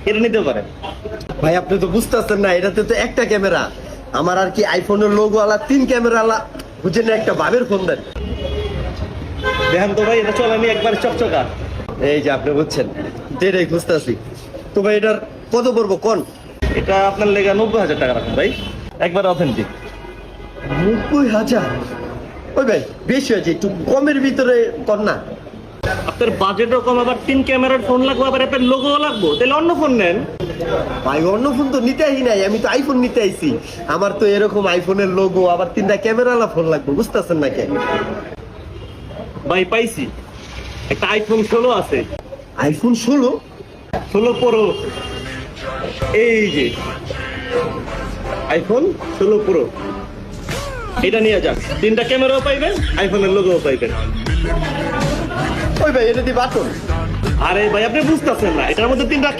এটা নিতে পারেন। ভাই আপনি তো বুঝতেছেন না, এটাতে তো একটা ক্যামেরা। আমার আর কি আইফোনের লোগো আলা 3 ক্যামেরা আলা, বুঝেন না, একটা ভাবের ফোন দেন। দেখেন তো ভাই, এটা চলেনি একবার চকচকা। এই যে আপনি বুঝছেন, এটাই খুঁজতেছি। তো ভাই এটার কত পড়বো কোন? এটা আপনার লেগে 90,000 টাকা রাখুন ভাই, একবার অথেন্টিক। 90,000? ওই ভাই বেশি হয়েছে, একটু কমের ভিতরে কর না। আপনার বাজেটও কম, আবার 3 ক্যামেরার ফোন লাগবে, আবার আপনার লোগো লাগবে, তাহলে অন্য ফোন নেন। ভাই অন্য ফোন তো নিতেই নাই, আমি তো আইফোন নিতে আইছি। আমার তো এরকম আইফোনের লোগো আবার 3টা ক্যামেরাওয়ালা ফোন লাগবে, বুঝতেছেন না কেন? ভাই পাইছি, একটা আইফোন 16 আছে। আইফোন 16? 16 প্রো, এই যে আইফোন 16 প্রো, এটা নিয়ে যান। 3টা ক্যামেরাও পাইবেন, আইফোনের লোগোও পাইবেন। ওই ভাই এটা দি বাটন। আরে ভাই আপনি বুঝতেছেন না, এটার মধ্যে 3টা